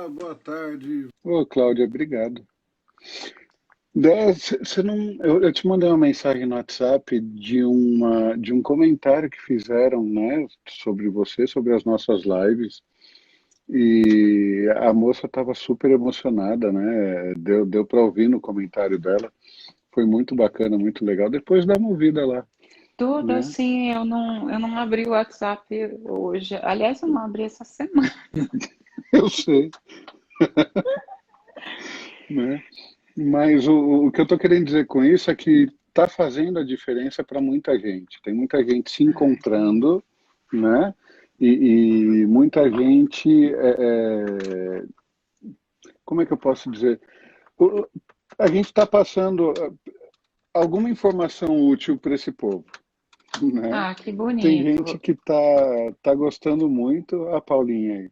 Olá, boa tarde. Ô, Cláudia, obrigado. Você não, eu te mandei uma mensagem no WhatsApp de um comentário que fizeram, né, sobre você, sobre as nossas lives, e a moça estava super emocionada, né? Deu para ouvir no comentário dela. Foi muito bacana, muito legal. Depois dá uma ouvida lá, Tudo né? assim, eu não abri o WhatsApp hoje. Aliás, eu não abri essa semana. Eu sei, né? Mas o que eu estou querendo dizer com isso é que está fazendo a diferença para muita gente. Tem muita gente se Ah, que bom. encontrando, né? E muita gente, como é que eu posso dizer? O- A gente está passando alguma informação útil para esse povo, né? Ah, que Tem gente bonito. que tá gostando muito, a Paulinha aí,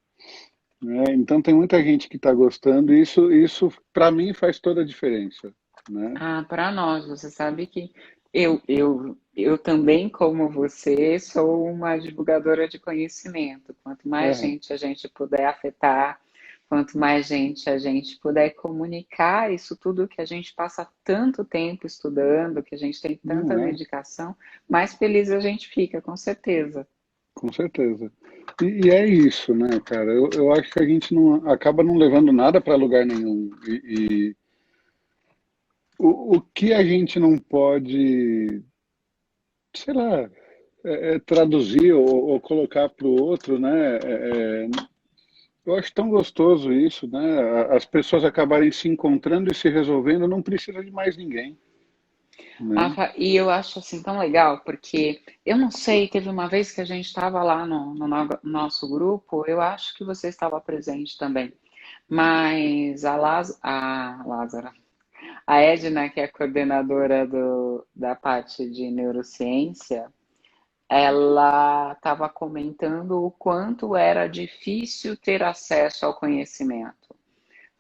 né? Então tem muita gente que está gostando, e isso para mim faz toda a diferença, né? Ah, para nós, você sabe que eu também, como você, sou uma divulgadora de conhecimento. Quanto mais É, gente a gente puder afetar, quanto mais gente a gente puder comunicar isso tudo que a gente passa tanto tempo estudando, que a gente tem não tanta é, dedicação, mais feliz a gente fica, com certeza. com certeza. E é isso, né, cara? Eu acho que a gente não acaba não levando nada para lugar nenhum. E o que a gente não pode, sei lá, traduzir ou colocar para o outro, né? Eu acho tão gostoso isso, né? As pessoas acabarem se encontrando e se resolvendo, não precisa de mais ninguém, né? E eu acho assim tão legal, porque eu não sei, teve uma vez que a gente estava lá no nosso grupo, eu acho que você estava presente também, mas a Lázara, a Edna, que é a coordenadora da parte de neurociência, ela estava comentando o quanto era difícil ter acesso ao conhecimento.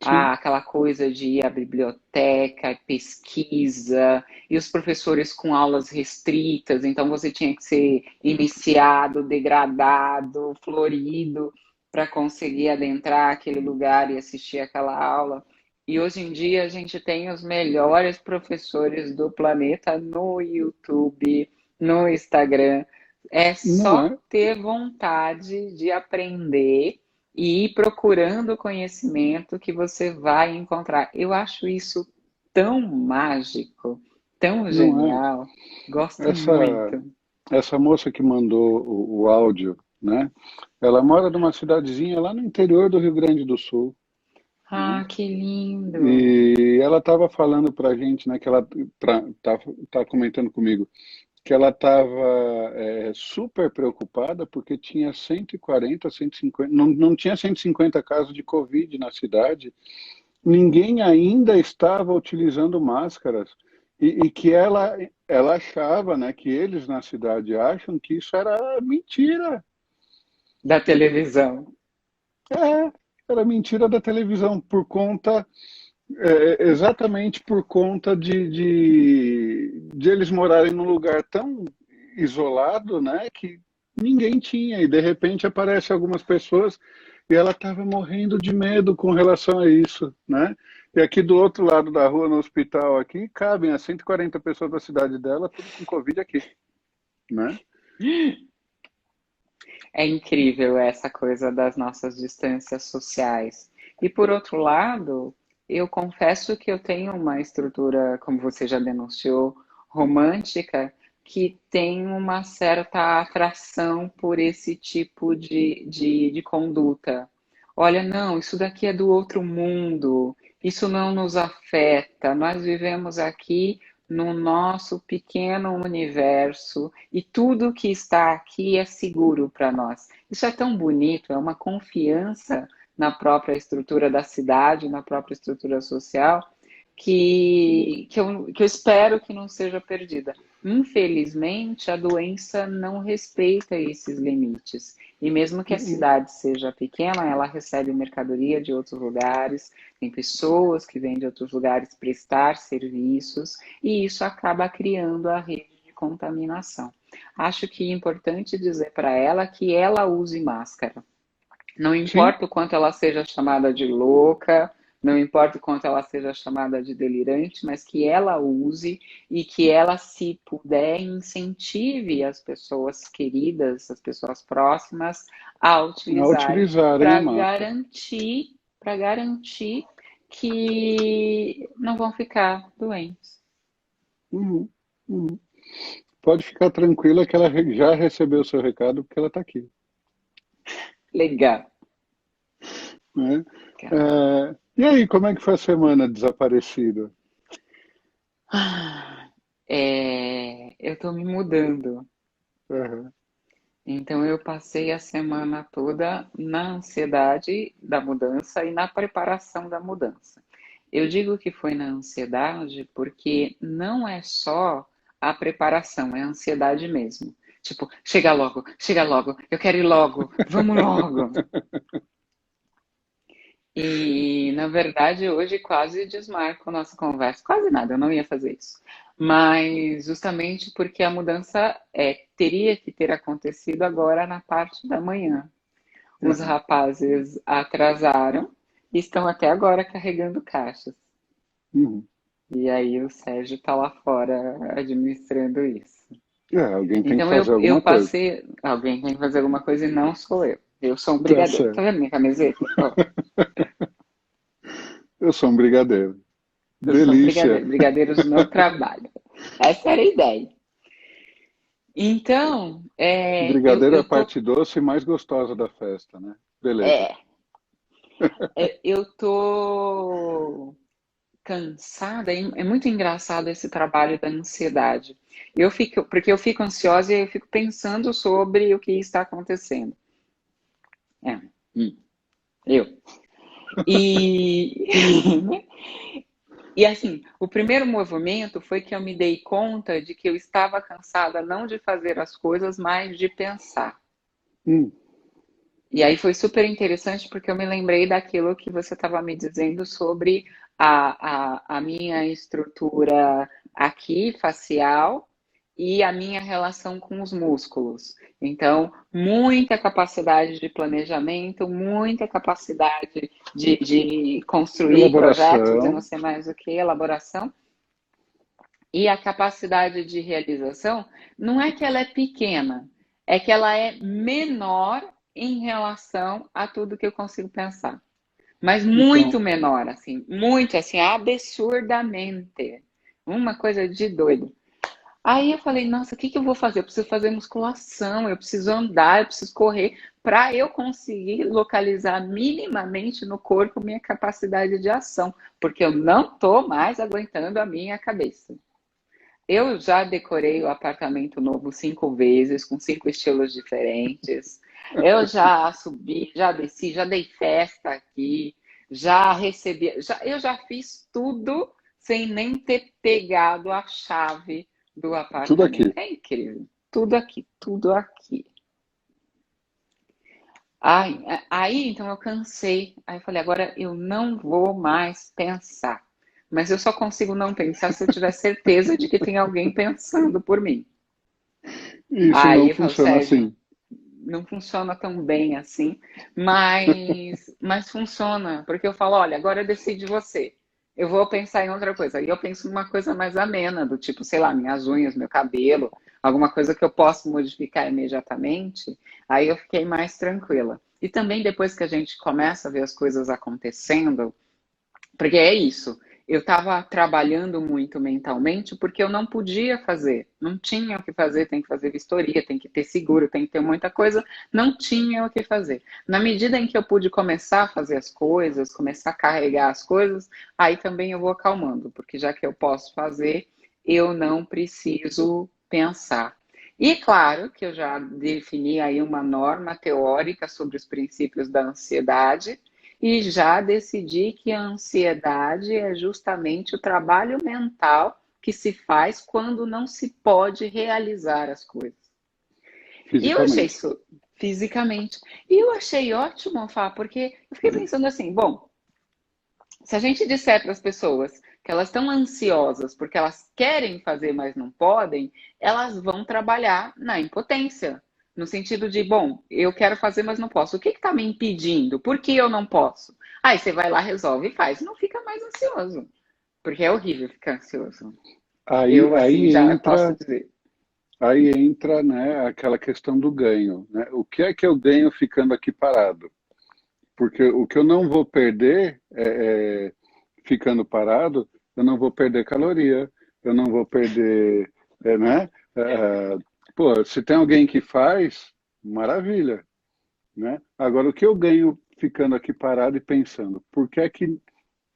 Sim, Aquela coisa de ir à biblioteca, pesquisa, e os professores com aulas restritas, então você tinha que ser iniciado, degradado, florido, para conseguir adentrar aquele lugar e assistir aquela aula. E hoje em dia a gente tem os melhores professores do planeta no YouTube, no Instagram. É não só é? ter vontade de aprender e ir procurando conhecimento que você vai encontrar. Eu acho isso tão mágico, tão Não é? genial. Gosto Essa, muito. essa moça que mandou o áudio, né? Ela mora numa cidadezinha lá no interior do Rio Grande do Sul, né? Ah, que lindo. E ela estava falando para a gente, né, que ela tá comentando comigo, que ela estava super preocupada porque tinha 140, 150, não tinha 150 casos de Covid na cidade, ninguém ainda estava utilizando máscaras e que ela achava, né, que eles na cidade acham que isso era mentira. Da televisão. É, era mentira da televisão por conta, exatamente por conta de eles morarem num lugar tão isolado, né, que ninguém tinha, e de repente aparecem algumas pessoas e ela estava morrendo de medo com relação a isso, né? E aqui do outro lado da rua, no hospital aqui, cabem as 140 pessoas da cidade dela, tudo com Covid aqui, né? É incrível essa coisa das nossas distâncias sociais. E por outro lado, eu confesso que eu tenho uma estrutura, como você já denunciou, romântica, que tem uma certa atração por esse tipo de conduta. Olha, não, isso daqui é do outro mundo, isso não nos afeta, nós vivemos aqui no nosso pequeno universo e tudo que está aqui é seguro para nós. Isso é tão bonito, é uma confiança na própria estrutura da cidade, na própria estrutura social, que eu espero que não seja perdida. Infelizmente, a doença não respeita esses limites. E mesmo que a cidade seja pequena, ela recebe mercadoria de outros lugares, tem pessoas que vêm de outros lugares prestar serviços, e isso acaba criando a rede de contaminação. Acho que é importante dizer para ela que ela use máscara. Não Sim, importa o quanto ela seja chamada de louca, não importa o quanto ela seja chamada de delirante, mas que ela use e que ela, se puder, incentive as pessoas queridas, as pessoas próximas a a utilizarem utilizarem a máscara. para garantir que não vão ficar doentes. Uhum, uhum. Pode ficar tranquila que ela já recebeu o seu recado porque ela está aqui, Legal. né? E aí, como é que foi a semana desaparecida? Eu estou me mudando. Aham, Então, eu passei a semana toda na ansiedade da mudança e na preparação da mudança. Eu digo que foi na ansiedade porque não é só a preparação, é a ansiedade mesmo. Tipo, chega logo, eu quero ir logo, vamos logo. E, na verdade, hoje quase desmarco nossa conversa. Quase nada, eu não ia fazer isso. Mas justamente porque a mudança teria que ter acontecido agora na parte da manhã. Os aham. rapazes atrasaram e estão até agora carregando caixas. Uhum. E aí o Sérgio está lá fora administrando isso. Alguém tem que Então fazer eu alguma coisa. passei. Alguém tem que fazer alguma coisa e não sou eu. Eu sou um Tá brigadeiro. Tá certo. vendo minha camiseta? Ó, Eu sou um brigadeiro. eu sou um Delícia. brigadeiro. Brigadeiros no trabalho. Essa era a ideia. Então, Brigadeiro é a eu tô. parte doce e mais gostosa da festa, né? Beleza. É, eu tô cansada, é muito engraçado esse trabalho da ansiedade. Porque eu fico ansiosa e eu fico pensando sobre o que está acontecendo. É, hum, eu. E, e assim, o primeiro movimento foi que eu me dei conta de que eu estava cansada não de fazer as coisas, mas de pensar. Hum, E aí foi super interessante porque eu me lembrei daquilo que você estava me dizendo sobre a minha estrutura aqui, facial, e a minha relação com os músculos. Então, muita capacidade de planejamento, muita capacidade de construir projetos e não elaboração. sei mais o que, elaboração. E a capacidade de realização não é que ela é pequena, é que ela é menor em relação a tudo que eu consigo pensar. Mas muito Então, menor, assim, muito, assim, absurdamente. Uma coisa de doido. Aí eu falei, nossa, o que que eu vou fazer? Eu preciso fazer musculação, eu preciso andar, eu preciso correr, para eu conseguir localizar minimamente no corpo minha capacidade de ação, porque eu não estou mais aguentando a minha cabeça. Eu já decorei o apartamento novo 5 vezes, com 5 estilos diferentes. Eu já subi, já desci, já dei festa aqui, já recebi, eu já fiz tudo sem nem ter pegado a chave do tudo apartamento. aqui. É incrível. Tudo aqui, tudo aqui. Ai, aí então eu cansei. Aí eu falei, agora eu não vou mais pensar. Mas eu só consigo não pensar se eu tiver certeza de que tem alguém pensando por mim. Isso Aí não eu falo, funciona Sérgio, assim. não funciona tão bem assim, mas funciona, porque eu falo, olha, agora decide você. Eu vou pensar em outra coisa. E eu penso numa coisa mais amena, do tipo, sei lá, minhas unhas, meu cabelo, alguma coisa que eu posso modificar imediatamente. Aí eu fiquei mais tranquila. E também depois que a gente começa a ver as coisas acontecendo, porque é isso. Eu estava trabalhando muito mentalmente porque eu não podia fazer. Não tinha o que fazer, tem que fazer vistoria, tem que ter seguro, tem que ter muita coisa. Não tinha o que fazer. Na medida em que eu pude começar a fazer as coisas, começar a carregar as coisas, aí também eu vou acalmando, porque já que eu posso fazer, eu não preciso pensar. E claro que eu já defini aí uma norma teórica sobre os princípios da ansiedade, e já decidi que a ansiedade é justamente o trabalho mental que se faz quando não se pode realizar as coisas. E eu achei Fisicamente. isso fisicamente. E eu achei ótimo, Fá, porque eu fiquei pensando assim, bom, se a gente disser para as pessoas que elas estão ansiosas porque elas querem fazer, mas não podem, elas vão trabalhar na impotência. No sentido de, bom, eu quero fazer, mas não posso. O que está me impedindo? Por que eu não posso? Aí você vai lá, resolve e faz. Não fica mais ansioso. Porque é horrível ficar ansioso. Aí, Eu, assim, aí já posso entra, dizer. aí entra, né, aquela questão do ganho, né? O que é que eu ganho ficando aqui parado? Porque o que eu não vou perder ficando parado, eu não vou perder caloria, eu não vou perder, né? Pô, se tem alguém que faz, maravilha, né? Agora, o que eu ganho ficando aqui parado e pensando, por que é que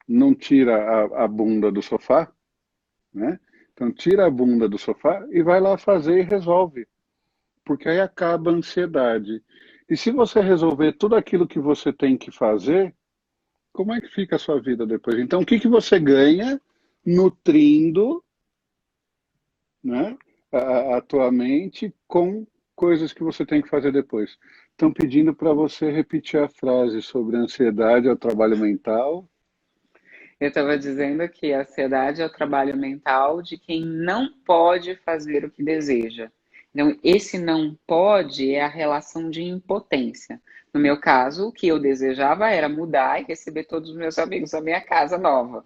não tira a bunda do sofá, né? Então, tira a bunda do sofá e vai lá fazer e resolve, porque aí acaba a ansiedade. E se você resolver tudo aquilo que você tem que fazer, como é que fica a sua vida depois? Então, o que que você ganha nutrindo, né, a tua mente com coisas que você tem que fazer depois? Estão pedindo para você repetir a frase sobre ansiedade ao trabalho mental. Eu estava dizendo que a ansiedade é o trabalho mental de quem não pode fazer o que deseja. Então, esse não pode é a relação de impotência. No meu caso, o que eu desejava era mudar e receber todos os meus amigos à minha casa nova.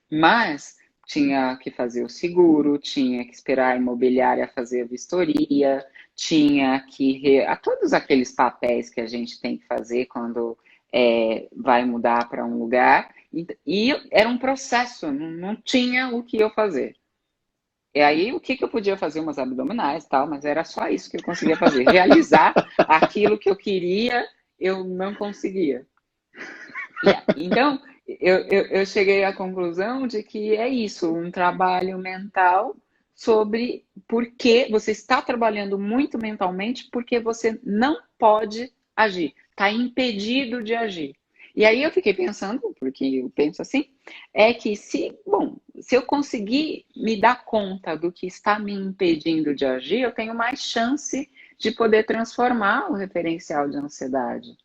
Mas tinha que fazer o seguro, tinha que esperar a imobiliária fazer a vistoria, tinha que. A todos aqueles papéis que a gente tem que fazer quando vai mudar para um lugar. E era um processo, não tinha o que eu fazer. E aí, o que eu podia fazer? Umas abdominais e tal, mas era só isso que eu conseguia fazer. Realizar aquilo que eu queria, eu não conseguia. Então, eu cheguei à conclusão de que é isso, um trabalho mental sobre por que você está trabalhando muito mentalmente porque você não pode agir, está impedido de agir. E aí eu fiquei pensando, porque eu penso assim, é que se eu conseguir me dar conta do que está me impedindo de agir, eu tenho mais chance de poder transformar o referencial de ansiedade.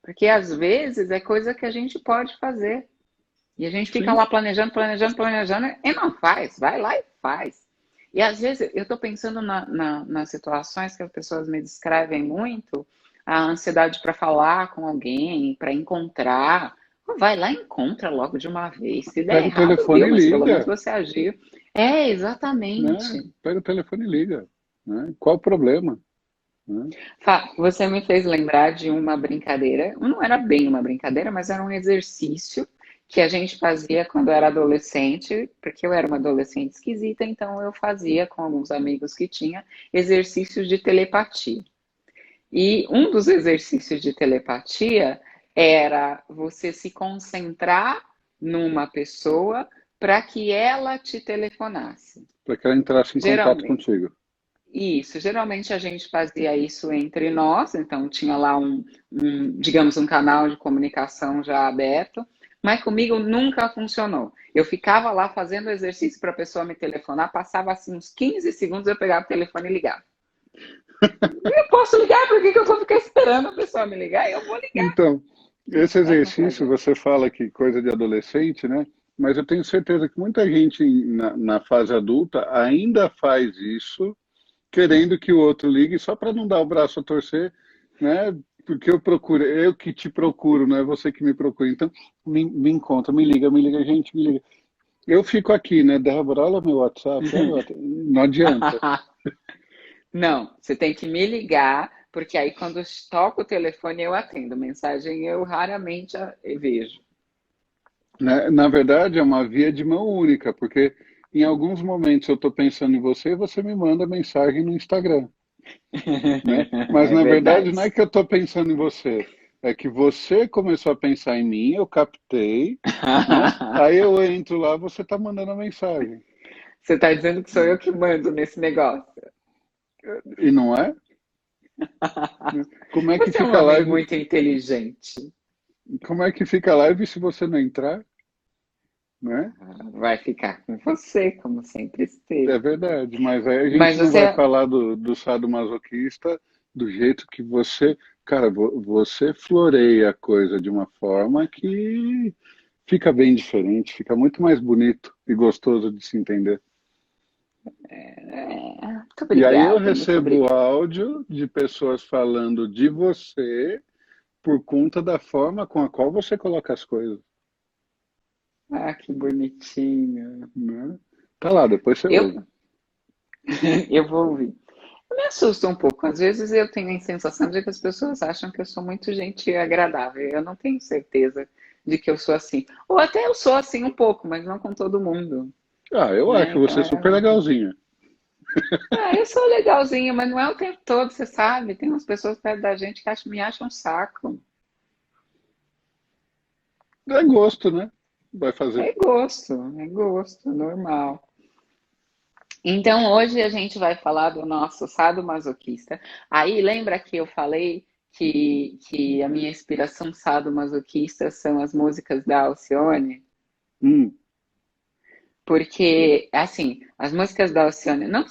Porque às vezes é coisa que a gente pode fazer. E a gente fica Sim, lá planejando, planejando, planejando e não faz. Vai lá e faz. E às vezes eu estou pensando nas situações que as pessoas me descrevem muito, a ansiedade para falar com alguém, para encontrar. Vai lá e encontra logo de uma vez. Se der pega o errado, telefone deu, e mas pelo menos liga, você agiu. É, né? exatamente. Pega o telefone e liga, né? Qual o problema, né? Você me fez lembrar de uma brincadeira, não era bem uma brincadeira, mas era um exercício que a gente fazia quando eu era adolescente, porque eu era uma adolescente esquisita, então eu fazia com alguns amigos que tinha exercícios de telepatia. E um dos exercícios de telepatia era você se concentrar numa pessoa para que ela te telefonasse. Para que ela entrasse em contato Geralmente, contigo. isso, geralmente a gente fazia isso entre nós, então tinha lá digamos, um canal de comunicação já aberto, mas comigo nunca funcionou. Eu ficava lá fazendo exercício para a pessoa me telefonar, passava assim uns 15 segundos, eu pegava o telefone e ligava. Eu posso ligar, por que que eu vou ficar esperando a pessoa me ligar? Eu vou ligar. Então, esse É com exercício, prazer. você fala que coisa de adolescente, né? Mas eu tenho certeza que muita gente na fase adulta ainda faz isso, querendo que o outro ligue só para não dar o braço a torcer, né? Porque eu procuro, eu que te procuro, não é você que me procura. Então, me encontra, me liga, gente, me liga. Eu fico aqui, né, Débora, olha meu WhatsApp, olha meu WhatsApp. Não adianta, Não, você tem que me ligar, porque aí quando toca o telefone eu atendo. Mensagem eu raramente vejo. né? Na verdade, é uma via de mão única, porque em alguns momentos eu estou pensando em você e você me manda mensagem no Instagram, né? Mas É na verdade não é verdade. que eu estou pensando em você, é que você começou a pensar em mim, eu captei, né? Aí eu entro lá, você está mandando a mensagem, Você está dizendo que sou né? eu que mando nesse negócio. E não é? Né? Como é que Você é um fica a homem live? muito inteligente. Como é que fica a live se você não entrar, né? Vai ficar com você, como sempre É esteve. verdade, mas aí a Mas gente não vai você, falar do sadomasoquista do jeito que você. Cara, você floreia a coisa de uma forma que fica bem diferente, fica muito mais bonito e gostoso de se entender. Muito E aí eu obrigada, muito recebo obrigada. áudio de pessoas falando de você por conta da forma com a qual você coloca as coisas, Ah, que bonitinho. né? Tá lá, depois você Eu, ouve. eu vou ouvir. Eu me assusto um pouco. Às vezes eu tenho a sensação de que as pessoas acham que eu sou muito gente agradável. Eu não tenho certeza de que eu sou assim. Ou até eu sou assim um pouco, mas não com todo mundo, Ah, eu né? acho Então você super legalzinha. eu sou legalzinha, mas não é o tempo todo, você sabe. Tem umas pessoas perto da gente que me acham um saco. É gosto, né? Vai fazer. É gosto, normal. Então, hoje a gente vai falar do nosso sadomasoquista. Aí, lembra que eu falei que a minha inspiração sadomasoquista são as músicas da Alcione? Hum, Porque, assim, as músicas da Alcione, não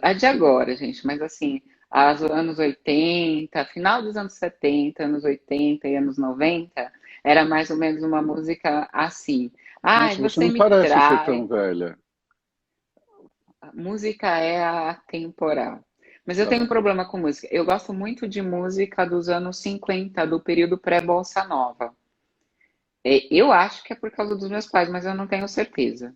a de agora, gente, mas assim, as anos 80, final dos anos 70, anos 80 e anos 90, era mais ou menos uma música assim. Ai, nossa, você você não me parece ser trai. tão velha. A música é atemporal. Mas eu tenho um Ah, problema com música. Eu gosto muito de música dos anos 50, do período pré-bossa nova. Eu acho que é por causa dos meus pais, mas eu não tenho certeza.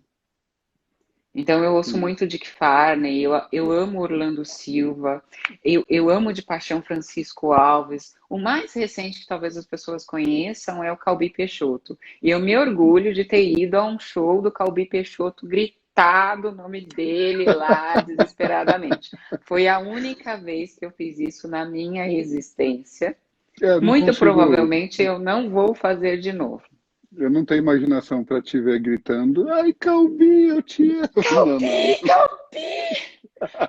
Então eu ouço sim. muito Dick Farney, eu amo Orlando Silva, eu amo de paixão Francisco Alves. O mais recente que talvez as pessoas conheçam é o Calbi Peixoto. E eu me orgulho de ter ido a um show do Calbi Peixoto, gritado o nome dele lá desesperadamente. Foi a única vez que eu fiz isso na minha existência. É, não Muito consigo. provavelmente eu não vou fazer de novo. Eu não tenho imaginação para te ver gritando, ai, Calbi, eu te amo. Não, não. Calbi, Calbi!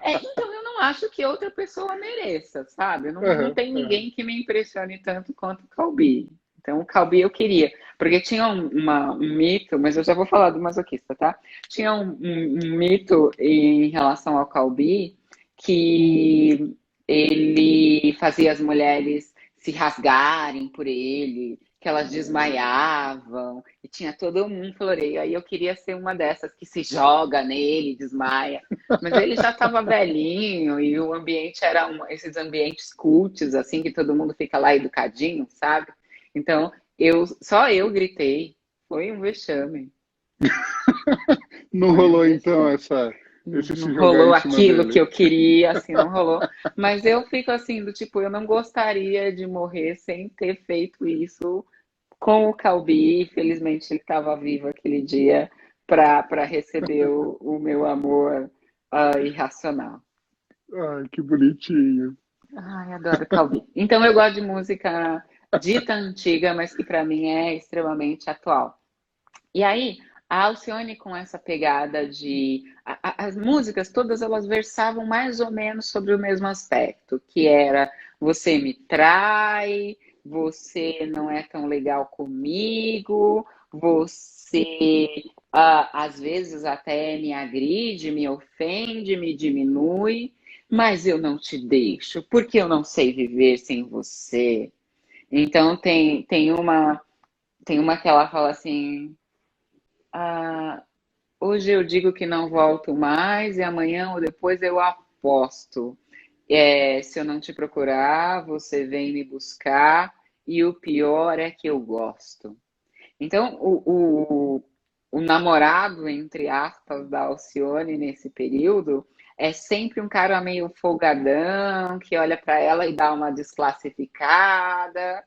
Então eu não acho que outra pessoa mereça, sabe? Não Aham, tem aham. ninguém que me impressione tanto quanto o Calbi. Então o Calbi eu queria, porque tinha um mito, mas eu já vou falar do masoquista, tá? Tinha um mito em relação ao Calbi que ele fazia as mulheres se rasgarem por ele, que elas desmaiavam, e tinha todo um floreio. Aí eu queria ser uma dessas que se joga nele, desmaia. Mas ele já estava velhinho e o ambiente era esses ambientes cultos, assim, que todo mundo fica lá educadinho, sabe? Então, só eu gritei. Foi um vexame. Não Foi um rolou então vexame. esse Não se jogar rolou em cima aquilo que dele. eu queria, assim, não rolou. Mas eu fico assim, do tipo, eu não gostaria de morrer sem ter feito isso com o Calbi. Felizmente ele estava vivo aquele dia para receber o meu amor irracional. Ai, que bonitinho. Ai, adoro Calbi. Então eu gosto de música dita antiga, mas que para mim é extremamente atual. E aí, a Alcione com essa pegada de as músicas todas elas versavam mais ou menos sobre o mesmo aspecto, que era você me trai, você não é tão legal comigo, você às vezes até me agride, me ofende, me diminui, mas eu não te deixo, porque eu não sei viver sem você. Então tem uma que ela fala assim, ah, hoje eu digo que não volto mais e amanhã ou depois eu aposto. Se eu não te procurar, você vem me buscar e o pior é que eu gosto. Então, o namorado, entre aspas, da Alcione nesse período é sempre um cara meio folgadão, que olha para ela e dá uma desclassificada,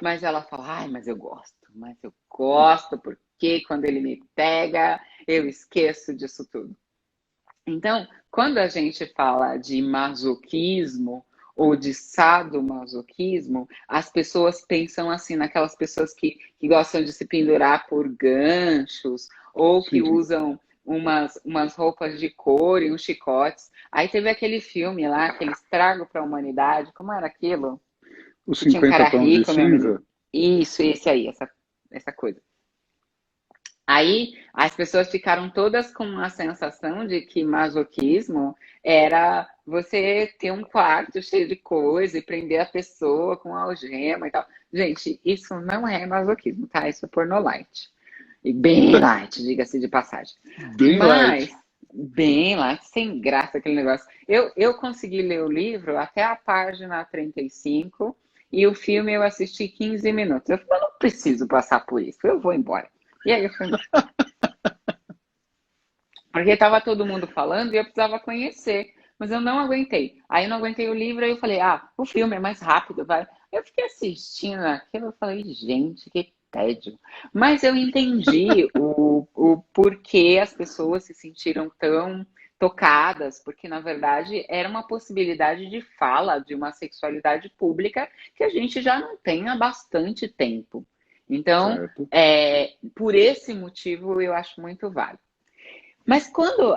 mas ela fala, ai, mas eu gosto, porque quando ele me pega, eu esqueço disso tudo. Então, quando a gente fala de masoquismo ou de sadomasoquismo, as pessoas pensam assim naquelas pessoas que gostam de se pendurar por ganchos ou que Sim, usam umas roupas de couro e uns chicotes. Aí teve aquele filme lá, aquele Estrago para a Humanidade, como era aquilo? os Que tinha um 50 cara tons de rico, meu menino. cinza. Isso, esse aí, essa coisa. Aí as pessoas ficaram todas com a sensação de que masoquismo era você ter um quarto cheio de coisa e prender a pessoa com algema e tal. Gente, isso não é masoquismo, tá? Isso é porno light. E bem light, diga-se de passagem. Bem Mas light. bem lá, sem graça aquele negócio. Eu consegui ler o livro até a página 35 e o filme eu assisti 15 minutos. Eu falei, eu não preciso passar por isso, eu vou embora. E aí eu fui embora. Porque estava todo mundo falando e eu precisava conhecer, mas eu não aguentei. Aí eu não aguentei o livro, aí eu falei, ah, o filme é mais rápido, vai. Eu fiquei assistindo aquilo, eu falei, gente, que tédio. Mas eu entendi o porquê as pessoas se sentiram tão tocadas, porque na verdade era uma possibilidade de fala de uma sexualidade pública que a gente já não tem há bastante tempo. Então, Certo? por esse motivo, eu acho muito válido. Mas quando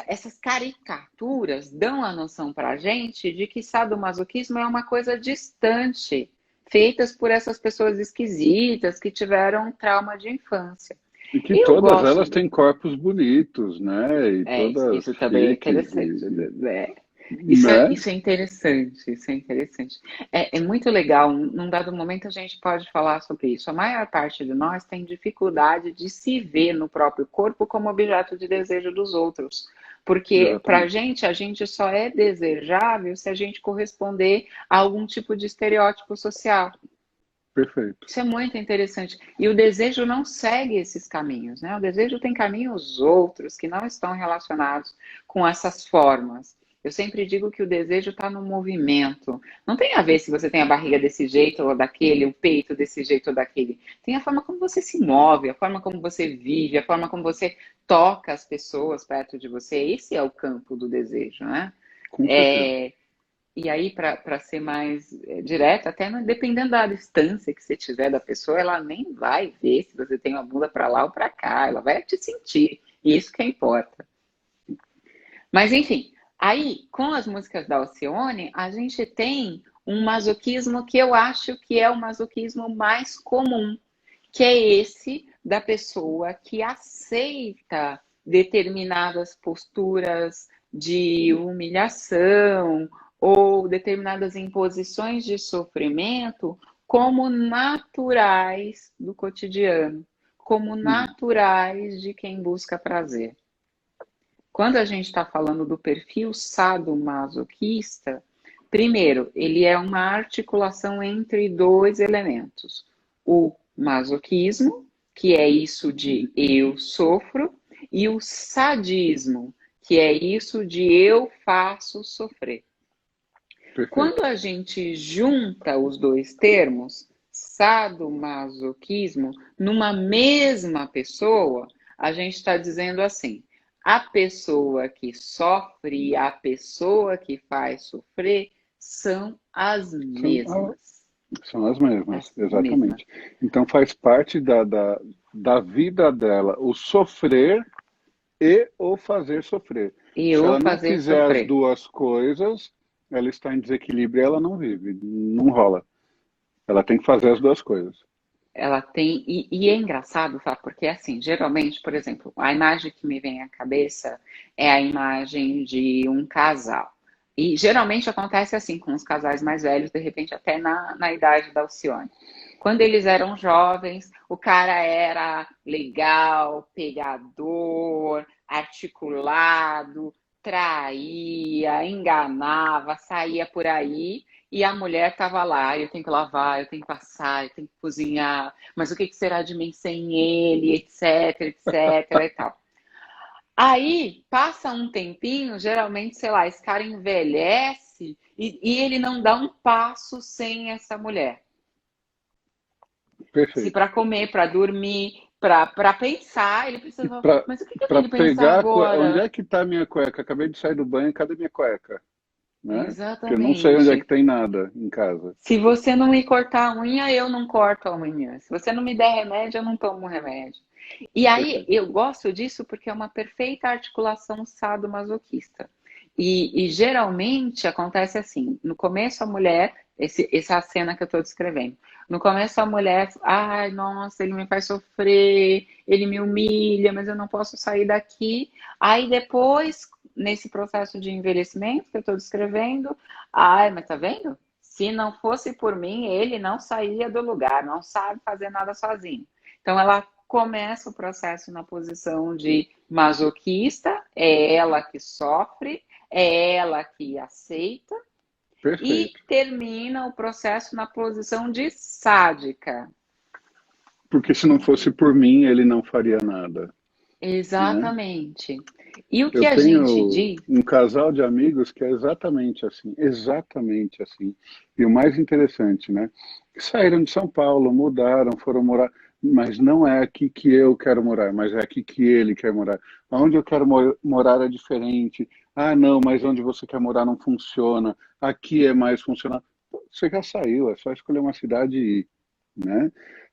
essas caricaturas dão a noção para a gente de que sadomasoquismo é uma coisa distante, feitas por essas pessoas esquisitas que tiveram trauma de infância. E que Eu todas gosto elas do. têm corpos bonitos, né? E todas Isso também é chiques, interessante. É. né? Isso é interessante, isso é interessante. É muito legal, num dado momento a gente pode falar sobre isso. A maior parte de nós tem dificuldade de se ver no próprio corpo como objeto de desejo dos outros. Porque para Exatamente. a gente só é desejável se a gente corresponder a algum tipo de estereótipo social. Perfeito. Isso é muito interessante. E o desejo não segue esses caminhos, né? O desejo tem caminhos outros que não estão relacionados com essas formas. Eu sempre digo que o desejo está no movimento. Não tem a ver se você tem a barriga desse jeito ou daquele, o peito desse jeito ou daquele. Tem a forma como você se move, a forma como você vive, a forma como você toca as pessoas perto de você. Esse é o campo do desejo, né? Com certeza. É, e aí, para ser mais direto, até dependendo da distância que você tiver da pessoa, ela nem vai ver se você tem uma bunda para lá ou para cá, ela vai te sentir. E isso que importa. Mas, enfim, aí, com as músicas da Alcione, a gente tem um masoquismo que eu acho que é o masoquismo mais comum, que é esse da pessoa que aceita determinadas posturas de humilhação ou determinadas imposições de sofrimento como naturais do cotidiano, como Uhum. naturais de quem busca prazer. Quando a gente está falando do perfil sadomasoquista, primeiro, ele é uma articulação entre dois elementos: o masoquismo, que é isso de eu sofro, e o sadismo, que é isso de eu faço sofrer. Perfeito. Quando a gente junta os dois termos, sadomasoquismo, numa mesma pessoa, a gente está dizendo assim: a pessoa que sofre e a pessoa que faz sofrer são as São, mesmas. são as mesmas, As mesmas. exatamente. Então faz parte da vida dela o sofrer e o fazer sofrer. E Se eu ela não fazer fizer as sofrer. duas coisas, ela está em desequilíbrio e ela não vive, não rola. Ela tem que fazer as duas coisas. Ela tem. E é engraçado, tá? Porque, assim, geralmente, por exemplo, a imagem que me vem à cabeça é a imagem de um casal. E geralmente acontece assim com os casais mais velhos, de repente até na idade da Alcione. Quando eles eram jovens, o cara era legal, pegador, articulado, traía, enganava, saía por aí, e a mulher estava lá, eu tenho que lavar, eu tenho que passar, eu tenho que cozinhar, mas o que será de mim sem ele, etc, etc e tal. Aí passa um tempinho, geralmente, sei lá, esse cara envelhece e ele não dá um passo sem essa mulher. Se Perfeito. para comer, para dormir, para pensar, ele precisa E falar, para mas o que eu para tenho que pensar pegar onde agora? é que está a minha cueca? Acabei de sair do banho, cadê minha cueca? Né? Porque eu não sei onde é que Exatamente. tem nada em casa. Se você não me cortar a unha, eu não corto a unha. Se você não me der remédio, eu não tomo remédio. E aí Perfeito. eu gosto disso porque é uma perfeita articulação sadomasoquista. E geralmente acontece assim: no começo a mulher, essa cena que eu estou descrevendo, no começo a mulher, ai, nossa, ele me faz sofrer, ele me humilha, mas eu não posso sair daqui. Aí depois, nesse processo de envelhecimento que eu estou descrevendo, ai, mas tá vendo? Se não fosse por mim, ele não saía do lugar, não sabe fazer nada sozinho. Então ela começa o processo na posição de masoquista, é ela que sofre, é ela que aceita, e Perfeito. termina o processo na posição de sádica. Porque se não fosse por mim, ele não faria nada, né? Exatamente. E o que Eu a gente tenho diz? um casal de amigos que é exatamente assim, exatamente assim. E o mais interessante, né? Que saíram de São Paulo, mudaram, foram morar, mas não é aqui que eu quero morar, mas é aqui que ele quer morar. Onde eu quero morar é diferente. Ah, não, mas onde você quer morar não funciona. Aqui é mais funcional. Pô, você já saiu, é só escolher uma cidade e ir, né?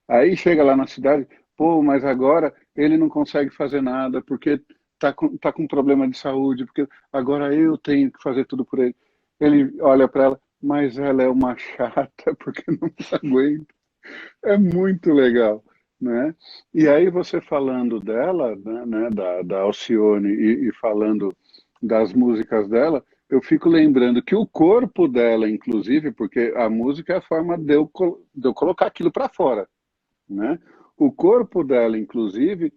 Aí chega lá na cidade, pô, mas agora ele não consegue fazer nada porque tá com problema de saúde, porque agora eu tenho que fazer tudo por ele. Ele olha para ela, mas ela é uma chata porque não aguenta. É muito legal, né? E aí você falando dela, né, da Alcione e falando das músicas dela, eu fico lembrando que o corpo dela, inclusive, porque a música é a forma de eu colocar aquilo para fora, né? O corpo dela, inclusive,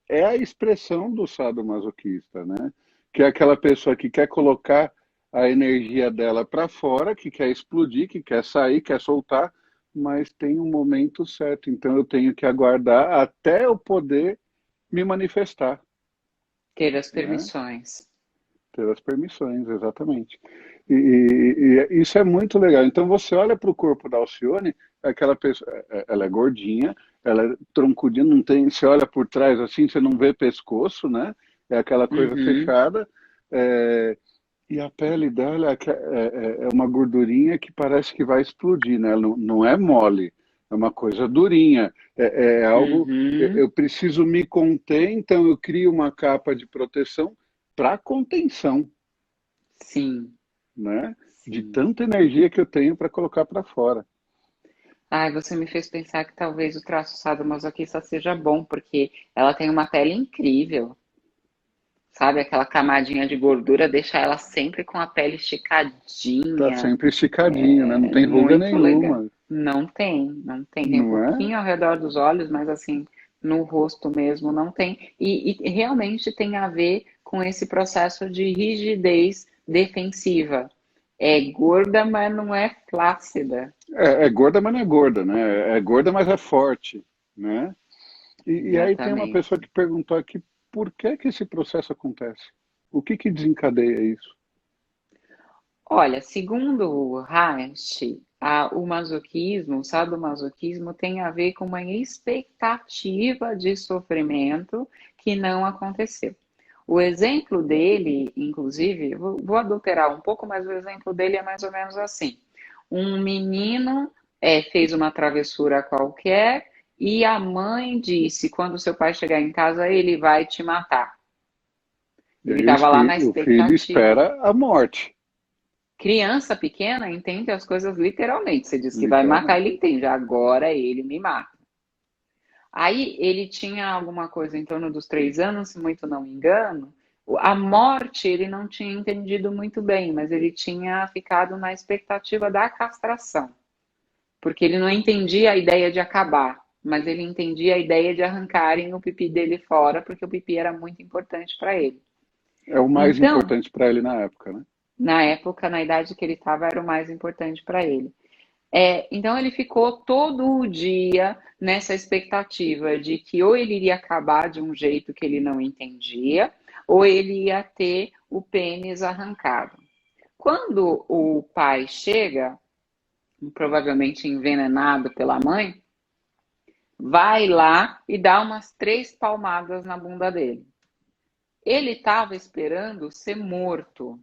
é a expressão do sadomasoquista, né? Que é aquela pessoa que quer colocar a energia dela para fora, que quer explodir, que quer sair, quer soltar, mas tem um momento certo. Então eu tenho que aguardar até eu poder me manifestar, Ter as né? permissões. Ter as permissões, exatamente. E isso é muito legal. Então você olha para o corpo da Alcione, aquela pessoa, ela é gordinha, ela é troncudinha, não tem, você olha por trás assim, você não vê pescoço, né? É aquela coisa Uhum. fechada. é, e a pele dela é uma gordurinha que parece que vai explodir, né? Não, não é mole, é uma coisa durinha. É algo. Uhum. Eu preciso me conter, então eu crio uma capa de proteção para contenção, Sim, né? De sim. tanta energia que eu tenho para colocar para fora. Ai, você me fez pensar que talvez o traço sadomasoquista seja bom, porque ela tem uma pele incrível, sabe? Aquela camadinha de gordura deixa ela sempre com a pele Tá esticadinha. sempre esticadinho, né? Não É tem ruga muito legal. nenhuma, Não tem, não tem. Tem um não é? pouquinho ao redor dos olhos, mas assim, no rosto mesmo não tem. E realmente tem a ver com esse processo de rigidez defensiva. É gorda, mas não é flácida. É gorda, mas não é gorda, né? É gorda, mas é forte, né? E aí tem uma Exatamente. pessoa que perguntou aqui por que esse processo acontece? O que desencadeia isso? Olha, segundo o Reich, o masoquismo, o sadomasoquismo tem a ver com uma expectativa de sofrimento que não aconteceu. O exemplo dele, inclusive, vou adulterar um pouco, mas o exemplo dele é mais ou menos assim. Um menino fez uma travessura qualquer e a mãe disse: quando seu pai chegar em casa, ele vai te matar. E Ele aí estava lá na o filho expectativa. espera a morte, Criança pequena entende as coisas literalmente. Você diz que vai matar, literalmente. ele entende. Agora ele me mata. Aí ele tinha alguma coisa em torno dos 3 anos, se muito não me engano. A morte ele não tinha entendido muito bem, mas ele tinha ficado na expectativa da castração, porque ele não entendia a ideia de acabar, mas ele entendia a ideia de arrancarem o pipi dele fora, porque o pipi era muito importante para ele. É o mais Então, importante para ele na época, né? na época, na idade que ele estava, era o mais importante para ele. Então ele ficou todo o dia nessa expectativa de que ou ele iria acabar de um jeito que ele não entendia, ou ele ia ter o pênis arrancado. Quando o pai chega, provavelmente envenenado pela mãe, vai lá e dá umas 3 palmadas na bunda dele. Ele estava esperando ser morto.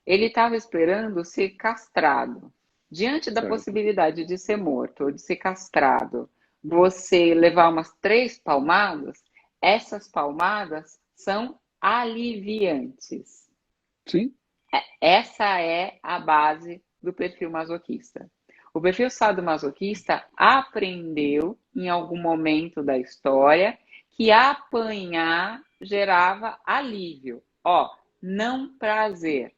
Ele estava esperando ser castrado. Diante da Certo. possibilidade de ser morto ou de ser castrado, você levar umas 3 palmadas, essas palmadas são aliviantes. Sim, Essa é a base do perfil masoquista. O perfil sadomasoquista aprendeu, em algum momento da história, que apanhar gerava alívio. Ó, não prazer,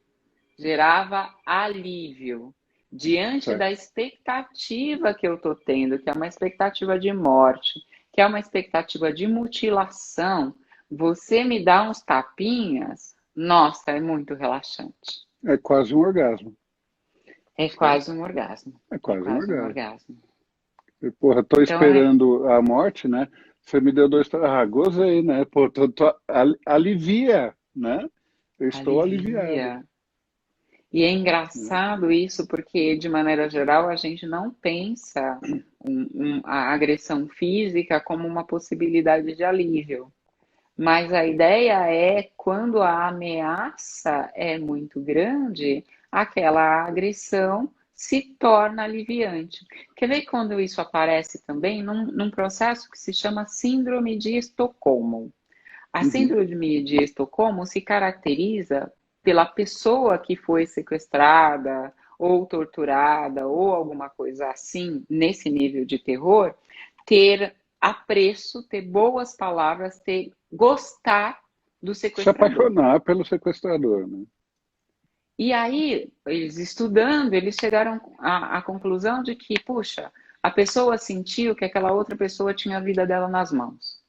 gerava alívio. Diante da certo. expectativa que eu estou tendo, que é uma expectativa de morte, que é uma expectativa de mutilação, você me dá uns tapinhas, nossa, é muito relaxante. É quase um orgasmo. É quase um orgasmo. É É quase um quase um orgasmo. orgasmo. E, porra, tô Então, é, esperando a morte, né? Você me deu dois. Gozei, né? Pô, alivia, né? Eu estou aliviado. alivia. E é Né? engraçado isso, porque, de maneira geral, a gente não pensa a agressão física como uma possibilidade de alívio. Mas a ideia é, quando a ameaça é muito grande, aquela agressão se torna aliviante. Quer ver quando isso aparece também? Num processo que se chama Síndrome de Estocolmo. A Uhum. Síndrome de Estocolmo se caracteriza pela pessoa que foi sequestrada ou torturada ou alguma coisa assim, nesse nível de terror, ter apreço, ter boas palavras, ter gostar do Se sequestrador. apaixonar pelo sequestrador, né? E aí, eles estudando, eles chegaram à conclusão de que, puxa, a pessoa sentiu que aquela outra pessoa tinha a vida dela nas mãos.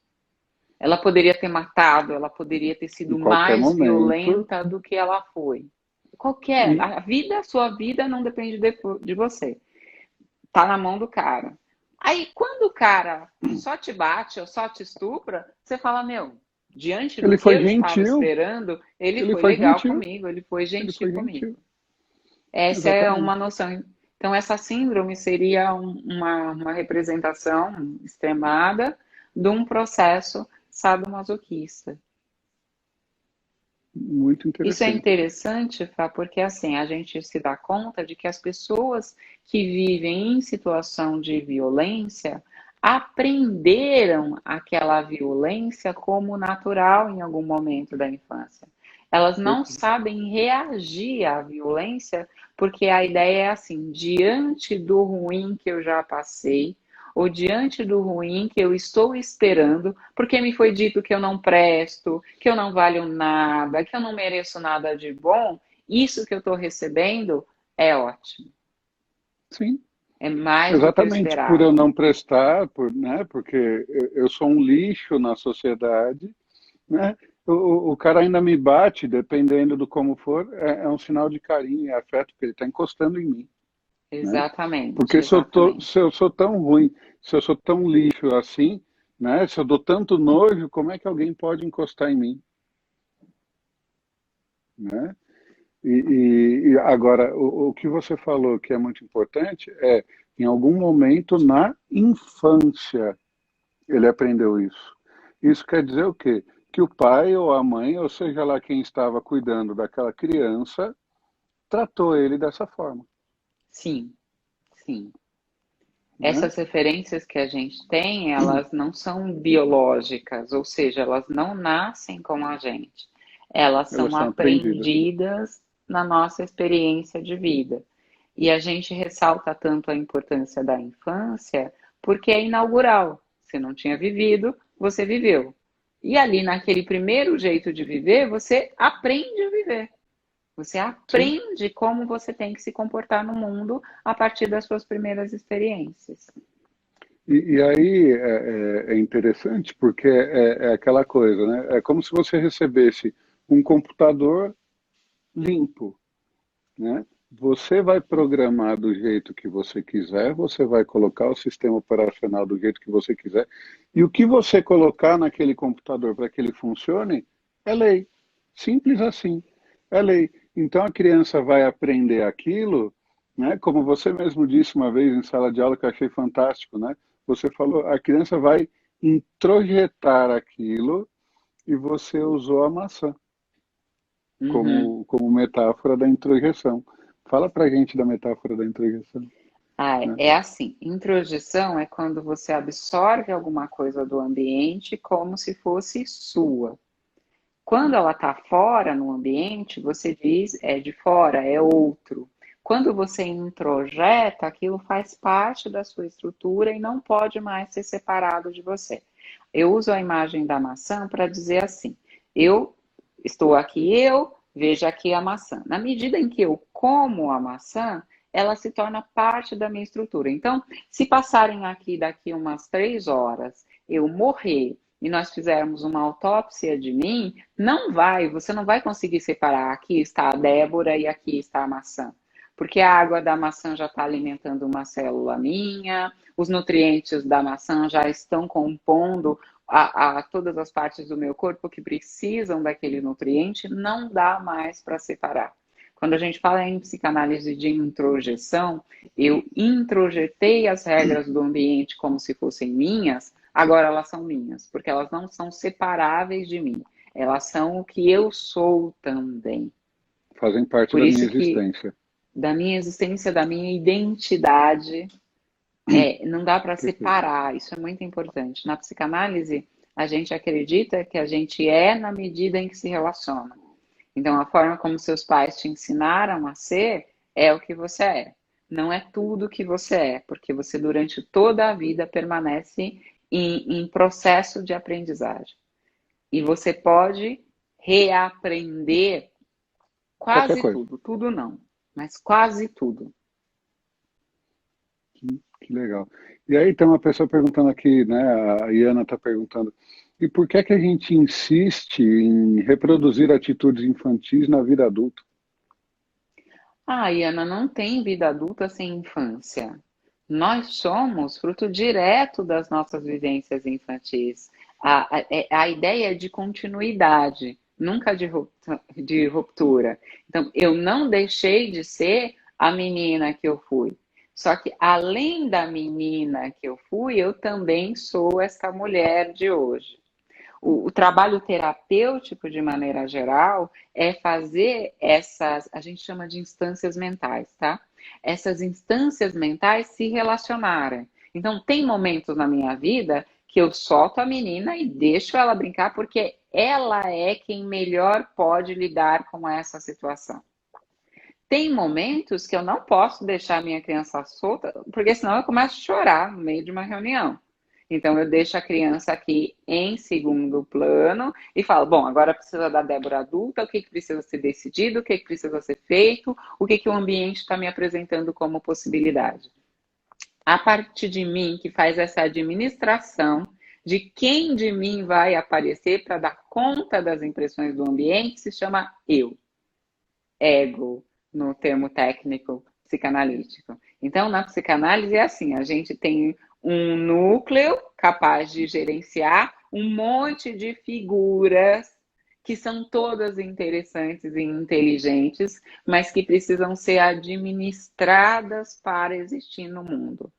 Ela poderia ter matado, ela poderia ter Em sido qualquer mais momento. violenta do que ela foi. Qualquer, E a vida, a sua vida não depende de você. Tá na mão do cara. Aí, quando o cara só te bate ou só te estupra, você fala, meu, diante do ele que foi eu estava gentil. esperando, ele Ele foi foi legal gentil. comigo, ele foi Ele gentil foi comigo. gentil. Essa é uma Exatamente. noção. Então, essa síndrome seria uma representação extremada de um processo sadomasoquista. Muito Isso é interessante. interessante, Fá, porque assim a gente se dá conta de que as pessoas que vivem em situação de violência aprenderam aquela violência como natural em algum momento da infância. Elas não Perfeito. sabem reagir à violência, porque a ideia é assim: diante do ruim que eu já passei, ou diante do ruim que eu estou esperando, porque me foi dito que eu não presto, que eu não valho nada, que eu não mereço nada de bom, isso que eu estou recebendo é ótimo. Sim. É mais do que eu Exatamente, por eu esperava. não prestar, né, porque eu sou um lixo na sociedade, né, o cara ainda me bate, dependendo do como for, é um sinal de carinho e afeto, porque ele está encostando em mim, né? Exatamente, Porque se exatamente. eu sou tão ruim, se eu sou tão lixo assim, né, se eu dou tanto nojo, como é que alguém pode encostar em mim, né? E agora, o que você falou que é muito importante é, em algum momento na infância, ele aprendeu isso. Isso quer dizer o quê? Que o pai ou a mãe, ou seja lá quem estava cuidando daquela criança, tratou ele dessa forma, Sim, sim. né? Essas referências que a gente tem, elas não são biológicas, ou seja, elas não nascem com a gente. Elas Elas são são aprendidas. aprendidas na nossa experiência de vida. E a gente ressalta tanto a importância da infância porque é inaugural. Você não tinha vivido, você viveu. E ali, naquele primeiro jeito de viver, você aprende a viver. Você Sim. aprende como você tem que se comportar no mundo a partir das suas primeiras experiências. E aí é interessante porque é aquela coisa, né? É como se você recebesse um computador limpo, né? Você vai programar do jeito que você quiser, você vai colocar o sistema operacional do jeito que você quiser, e o que você colocar naquele computador para que ele funcione é lei. Simples assim. É lei. Então a criança vai aprender aquilo, né? Como você mesmo disse uma vez em sala de aula que eu achei fantástico, né? Você falou, a criança vai introjetar aquilo e você usou a maçã Uhum. como metáfora da introjeção. Fala pra gente da metáfora da introjeção, Ah, né? é assim, introjeção é quando você absorve alguma coisa do ambiente como se fosse sua. Quando ela está fora no ambiente, você diz é de fora, é outro. Quando você introjeta, aquilo faz parte da sua estrutura e não pode mais ser separado de você. Eu uso a imagem da maçã para dizer assim: eu estou aqui, eu vejo aqui a maçã. Na medida em que eu como a maçã, ela se torna parte da minha estrutura. Então, se passarem aqui daqui umas 3 horas eu morrer e nós fizermos uma autópsia de mim, você não vai conseguir separar, aqui está a Débora e aqui está a maçã. Porque a água da maçã já está alimentando uma célula minha, os nutrientes da maçã já estão compondo a todas as partes do meu corpo que precisam daquele nutriente, não dá mais para separar. Quando a gente fala em psicanálise de introjeção, eu introjetei as regras do ambiente como se fossem minhas, agora elas são minhas, porque elas não são separáveis de mim. Elas são o que eu sou também. Fazem parte Por da minha isso que existência. da minha existência, da minha identidade, não dá para separar, isso é muito importante. Na psicanálise, a gente acredita que a gente é na medida em que se relaciona. Então, a forma como seus pais te ensinaram a ser é o que você é. Não é tudo que você é, porque você durante toda a vida permanece em processo de aprendizagem. E você pode reaprender Qualquer quase coisa. tudo, tudo não, mas quase tudo. Que legal. E aí tem uma pessoa perguntando aqui, né? A Iana está perguntando, e por que é que a gente insiste em reproduzir atitudes infantis na vida adulta? Ah, Iana, não tem vida adulta sem infância. Nós somos fruto direto das nossas vivências infantis. A ideia é de continuidade, nunca de ruptura. Então, eu não deixei de ser a menina que eu fui. Só que, além da menina que eu fui, eu também sou esta mulher de hoje. O trabalho terapêutico, de maneira geral, é fazer essas, a gente chama de instâncias mentais, tá? Essas instâncias mentais se relacionarem. Então, tem momentos na minha vida que eu solto a menina e deixo ela brincar, porque ela é quem melhor pode lidar com essa situação. Tem momentos que eu não posso deixar a minha criança solta, porque senão eu começo a chorar no meio de uma reunião. Então eu deixo a criança aqui em segundo plano e falo, bom, agora precisa da Débora adulta, o que, que precisa ser decidido, o que, que precisa ser feito, o que, que o ambiente está me apresentando como possibilidade. A parte de mim que faz essa administração de quem de mim vai aparecer para dar conta das impressões do ambiente se chama eu, ego, no termo técnico psicanalítico. Então, na psicanálise é assim, a gente tem um núcleo capaz de gerenciar um monte de figuras que são todas interessantes e inteligentes, mas que precisam ser administradas para existir no mundo.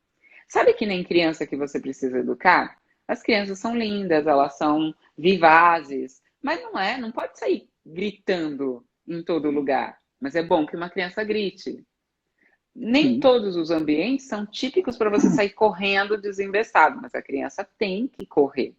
Sabe que nem criança que você precisa educar? As crianças são lindas, elas são vivazes, mas não pode sair gritando em todo lugar. Mas é bom que uma criança grite. Nem Sim. todos os ambientes são típicos para você sair correndo desinvestado, mas a criança tem que correr.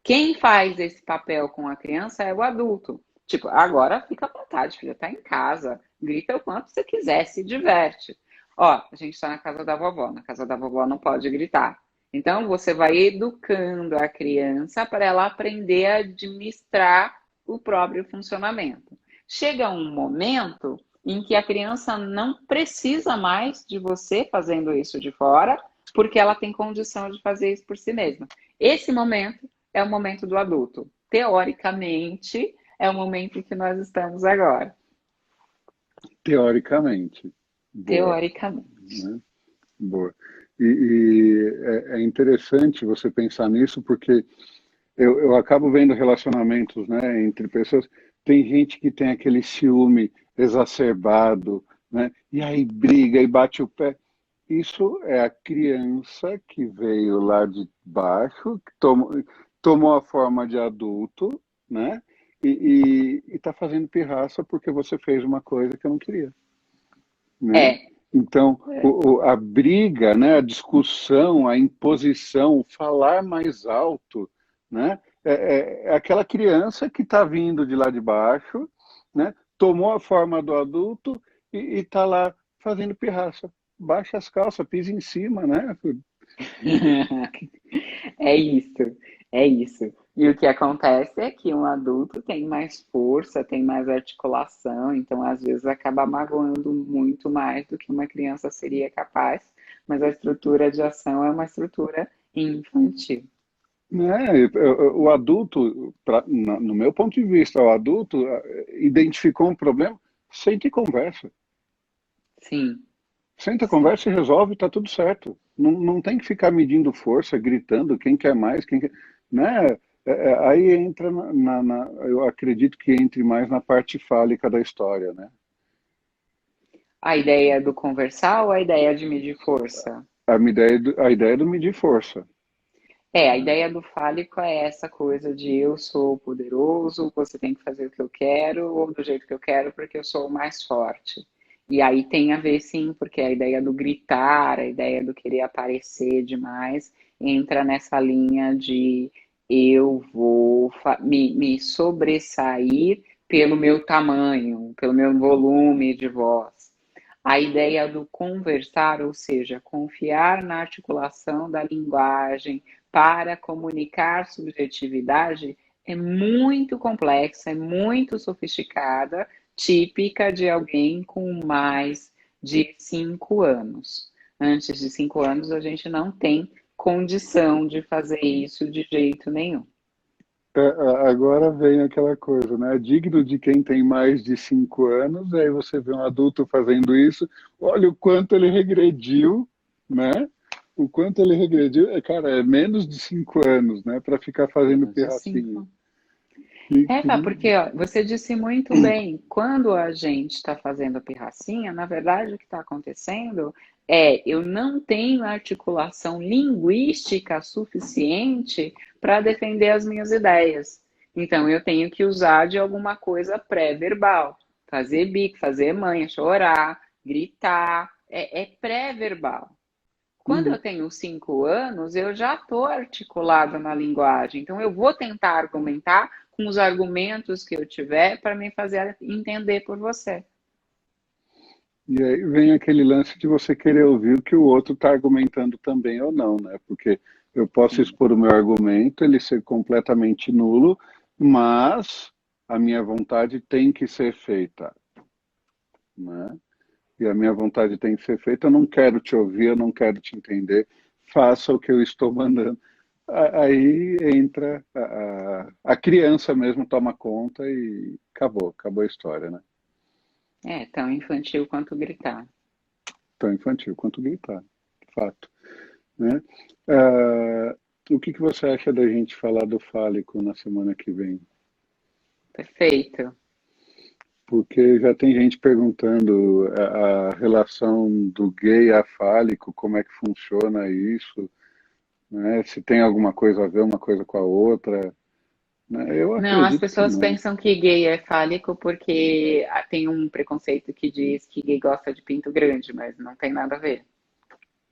Quem faz esse papel com a criança é o adulto. Tipo, agora fica à vontade, filha, tá em casa, grita o quanto você quiser, se diverte. Ó, a gente está na casa da vovó, na casa da vovó não pode gritar. Então, você vai educando a criança para ela aprender a administrar o próprio funcionamento. Chega um momento em que a criança não precisa mais de você fazendo isso de fora, porque ela tem condição de fazer isso por si mesma. Esse momento é o momento do adulto. Teoricamente, é o momento em que nós estamos agora. Teoricamente. Boa. Teoricamente. Né? Boa. E é interessante você pensar nisso, porque eu acabo vendo relacionamentos, né, entre pessoas. Tem gente que tem aquele ciúme exacerbado, né, e aí briga e bate o pé. Isso é a criança que veio lá de baixo, que tomou a forma de adulto, né, e está fazendo pirraça porque você fez uma coisa que eu não queria, né? É, Então, a briga, né, a discussão, a imposição, o falar mais alto, né, é aquela criança que está vindo de lá de baixo, né, tomou a forma do adulto e está lá fazendo pirraça. Baixa as calças, pisa em cima, né? é isso, é isso. E o que acontece é que um adulto tem mais força, tem mais articulação, então às vezes acaba magoando muito mais do que uma criança seria capaz, mas a estrutura de ação é uma estrutura infantil. Né? O adulto, no meu ponto de vista, o adulto identificou um problema, senta e conversa. Sim, Senta, sim. conversa e resolve, tá tudo certo. Não, não tem que ficar medindo força, gritando quem quer mais, quem quer, né? Aí entra eu acredito que entre mais na parte fálica da história, né? A ideia do conversar ou a ideia de medir força? A ideia do medir força, É, a né? ideia do fálico é essa coisa de eu sou poderoso, você tem que fazer o que eu quero, ou do jeito que eu quero, porque eu sou o mais forte. E aí tem a ver, sim, porque a ideia do gritar, a ideia do querer aparecer demais, entra nessa linha de eu vou me sobressair pelo meu tamanho, pelo meu volume de voz. A ideia do conversar, ou seja, confiar na articulação da linguagem para comunicar subjetividade, é muito complexa, é muito sofisticada, típica de alguém com mais de 5 anos. Antes de 5 anos, a gente não tem condição de fazer isso de jeito nenhum. Agora vem aquela coisa, né? Digno de quem tem mais de 5 anos, aí você vê um adulto fazendo isso, olha o quanto ele regrediu, né? O quanto ele regrediu, cara, é menos de 5 anos, né? Para ficar fazendo Menos de pirracinha. 5. Que É, Fá, porque ó, você disse muito bem, quando a gente está fazendo a pirracinha, na verdade o que está acontecendo é eu não tenho articulação linguística suficiente para defender as minhas ideias. Então eu tenho que usar de alguma coisa pré-verbal. Fazer bico, fazer manha, chorar, gritar, é pré-verbal. Quando eu Uhum. tenho 5 anos, eu já estou articulada na linguagem. Então, eu vou tentar argumentar com os argumentos que eu tiver para me fazer entender por você. E aí vem aquele lance de você querer ouvir o que o outro está argumentando também ou não, né? Porque eu posso Sim. expor o meu argumento, ele ser completamente nulo, mas a minha vontade tem que ser feita, né? E a minha vontade tem que ser feita, eu não quero te ouvir, eu não quero te entender, faça o que eu estou mandando. Aí entra a criança mesmo, toma conta e acabou a história, né? É tão infantil quanto gritar. Tão infantil quanto gritar, de fato, né? Ah, o que que você acha da gente falar do fálico na semana que vem? Perfeito. Porque já tem gente perguntando a relação do gay a fálico, como é que funciona isso, né? Se tem alguma coisa a ver uma coisa com a outra, né? Eu Não, as acredito que pessoas não. pensam que gay é fálico porque tem um preconceito que diz que gay gosta de pinto grande, mas não tem nada a ver.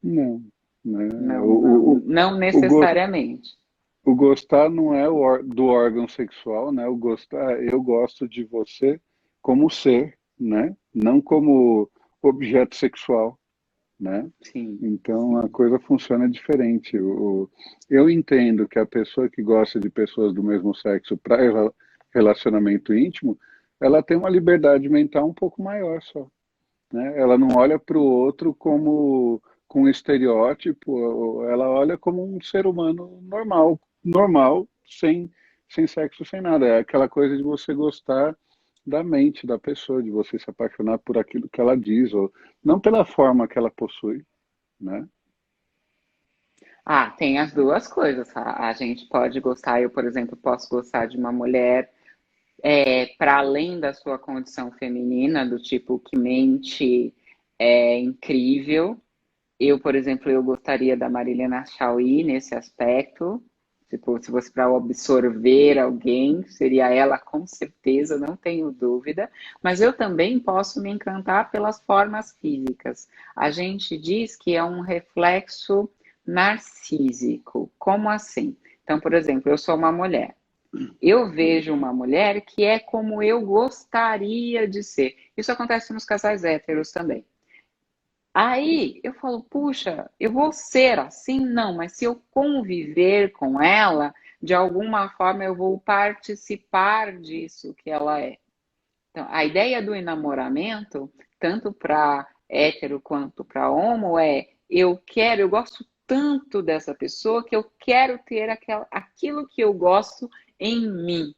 Não, né? Não, não, não O, go- necessariamente. o gostar não é do órgão sexual, né? O gostar, eu gosto de você como ser, né? Não como objeto sexual, né? Sim, Então a sim. coisa funciona diferente. Eu entendo que a pessoa que gosta de pessoas do mesmo sexo para relacionamento íntimo, ela tem uma liberdade mental um pouco maior só, né? Ela não olha para o outro como com um estereótipo, ela olha como um ser humano normal, normal, sem sexo, sem nada. É aquela coisa de você gostar da mente da pessoa, de você se apaixonar por aquilo que ela diz, ou não pela forma que ela possui, né? Ah, tem as duas coisas. A gente pode gostar, eu, por exemplo, posso gostar de uma mulher para além da sua condição feminina, do tipo que mente é incrível. Eu, por exemplo, eu gostaria da Marilena Chauí nesse aspecto. Tipo, se fosse para absorver alguém, seria ela com certeza, não tenho dúvida. Mas eu também posso me encantar pelas formas físicas. A gente diz que é um reflexo narcísico. Como assim? Então, por exemplo, eu sou uma mulher. Eu vejo uma mulher que é como eu gostaria de ser. Isso acontece nos casais héteros também. Aí eu falo, puxa, eu vou ser assim? Não, mas se eu conviver com ela, de alguma forma eu vou participar disso que ela é. Então, a ideia do enamoramento, tanto para hétero quanto para homo, é eu quero, eu gosto tanto dessa pessoa que eu quero ter aquilo que eu gosto em mim.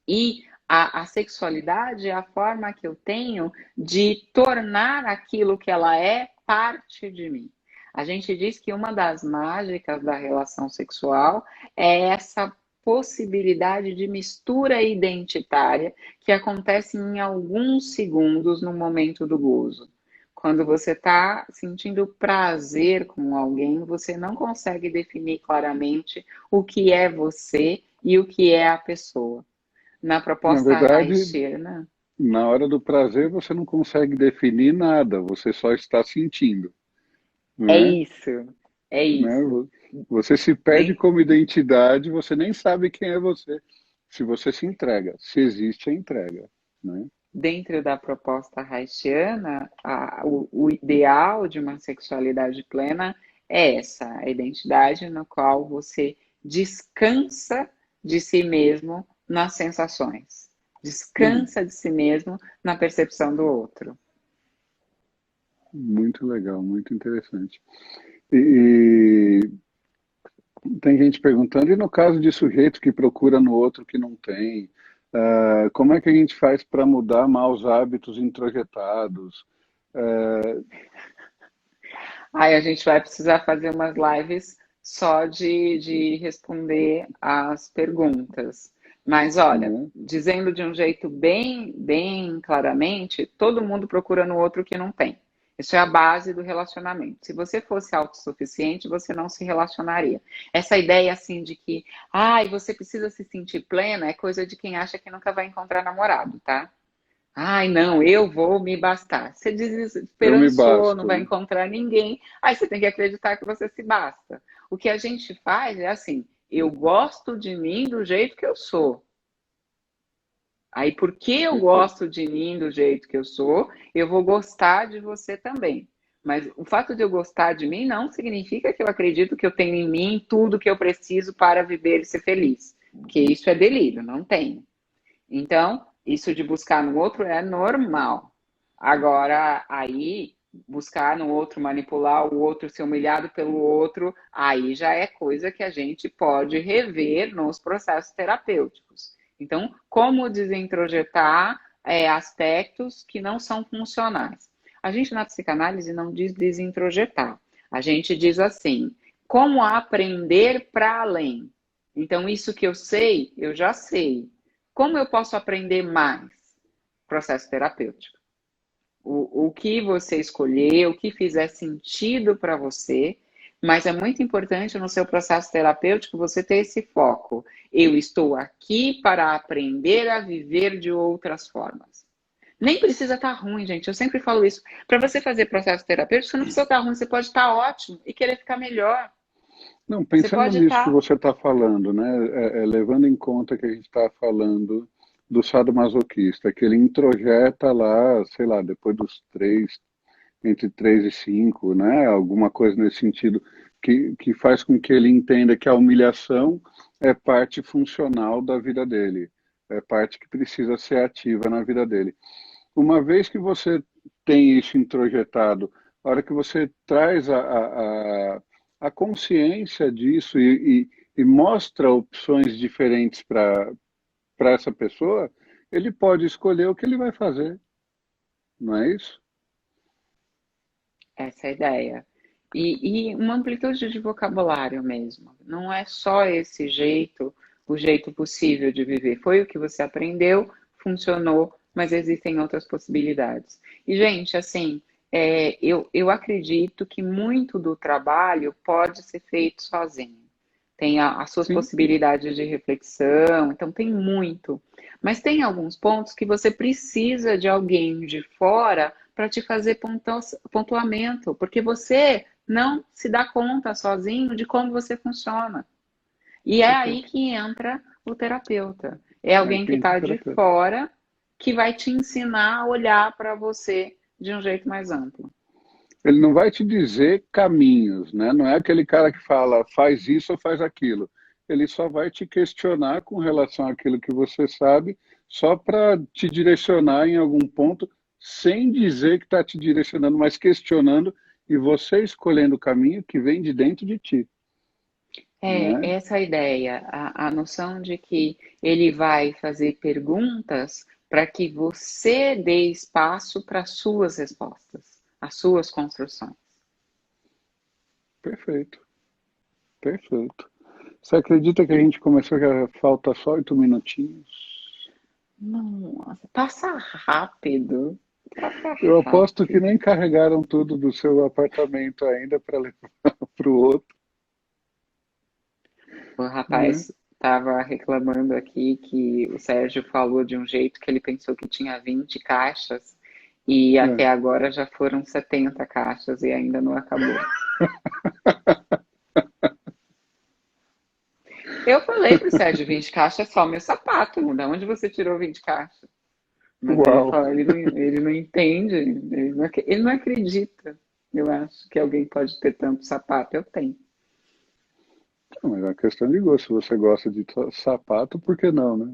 E a sexualidade é a forma que eu tenho de tornar aquilo que ela é parte de mim. A gente diz que uma das mágicas da relação sexual é essa possibilidade de mistura identitária que acontece em alguns segundos no momento do gozo. Quando você está sentindo prazer com alguém, você não consegue definir claramente o que é você e o que é a pessoa. Na Na proposta verdade, haitiana, na hora do prazer você não consegue definir nada, você só está sentindo, é né? isso, é Né? isso. Você se perde Den- como identidade, você nem sabe quem é você. Se você se entrega, se existe a entrega, né? Dentro da proposta haitiana, o ideal de uma sexualidade plena é essa, a identidade no qual você descansa de si mesmo nas sensações, Uhum. descansa de si mesmo na percepção do outro. Muito legal, muito interessante. E tem gente perguntando, e no caso de sujeito que procura no outro que não tem, como é que a gente faz para mudar maus hábitos introjetados? Ah, Aí a gente vai precisar fazer umas lives só de responder as perguntas. Mas olha, né? dizendo de um jeito bem claramente, todo mundo procura no outro o que não tem. Isso é a base do relacionamento. Se você fosse autossuficiente, você não se relacionaria. Essa ideia assim de que, você precisa se sentir plena é coisa de quem acha que nunca vai encontrar namorado, tá? Ai, não, eu vou me bastar. Você Eu me desesperançou, não basto, vai né? encontrar ninguém. Aí você tem que acreditar que você se basta. O que a gente faz é assim: eu gosto de mim do jeito que eu sou. Aí, porque eu Perfeito. gosto de mim do jeito que eu sou, eu vou gostar de você também. Mas o fato de eu gostar de mim não significa que eu acredito que eu tenho em mim tudo que eu preciso para viver e ser feliz. Porque isso é delírio, não tenho. Então, isso de buscar no outro é normal. Agora, aí, buscar no outro, manipular o outro, ser humilhado pelo outro, aí já é coisa que a gente pode rever nos processos terapêuticos. Então, como desintrojetar aspectos que não são funcionais? A gente na psicanálise não diz desintrojetar. A gente diz assim, como aprender para além. Então, isso que eu sei, eu já sei. Como eu posso aprender mais? Processo terapêutico. O que você escolher, o que fizer sentido para você, mas é muito importante no seu processo terapêutico você ter esse foco. Eu estou aqui para aprender a viver de outras formas. Nem precisa estar ruim, gente. Eu sempre falo isso. Para você fazer processo terapêutico, você não precisa estar ruim, você pode estar ótimo e querer ficar melhor. Não, Você pensando pode nisso que estar. você está falando, né? Levando em conta que a gente está falando do sadomasoquista, que ele introjeta lá, sei lá, depois dos três, entre 3 e 5, né? Alguma coisa nesse sentido, que faz com que ele entenda que a humilhação é parte funcional da vida dele, é parte que precisa ser ativa na vida dele. Uma vez que você tem isso introjetado, a hora que você traz a consciência disso e mostra opções diferentes para essa pessoa, ele pode escolher o que ele vai fazer, não é isso? Essa é a ideia. E uma amplitude de vocabulário mesmo. Não é só esse jeito, o jeito possível de viver. Foi o que você aprendeu, funcionou, mas existem outras possibilidades. E, gente, assim, eu acredito que muito do trabalho pode ser feito sozinho. Tem as suas Sim, possibilidades de reflexão, então tem muito. Mas tem alguns pontos que você precisa de alguém de fora para te fazer pontuamento, porque você não se dá conta sozinho de como você funciona. E é aí perfeito. que entra o terapeuta. É Aí alguém que que entra o está de terapeuta. fora que vai te ensinar a olhar para você de um jeito mais amplo. Ele não vai te dizer caminhos, né? Não é aquele cara que fala faz isso ou faz aquilo. Ele só vai te questionar com relação àquilo que você sabe, só para te direcionar em algum ponto, sem dizer que está te direcionando, mas questionando e você escolhendo o caminho que vem de dentro de ti, É né? essa a ideia, a noção de que ele vai fazer perguntas para que você dê espaço para as suas respostas, as suas construções. Perfeito, perfeito. Você acredita que a gente começou já falta só 8 minutinhos? Nossa, passa rápido, passa Eu aposto que rápido. nem carregaram tudo do seu apartamento ainda para levar para o outro, O né? rapaz estava reclamando aqui que o Sérgio falou de um jeito que ele pensou que tinha 20 caixas e É. até agora já foram 70 caixas e ainda não acabou. Eu falei pro Sérgio, 20 caixas é só meu sapato, da onde você tirou 20 caixas? Mas ele Uau! fala, ele não entende, ele não acredita. Eu acho que alguém pode ter tanto sapato, eu tenho. Não, mas é uma questão de gosto. Se você gosta de sapato, por que não, né?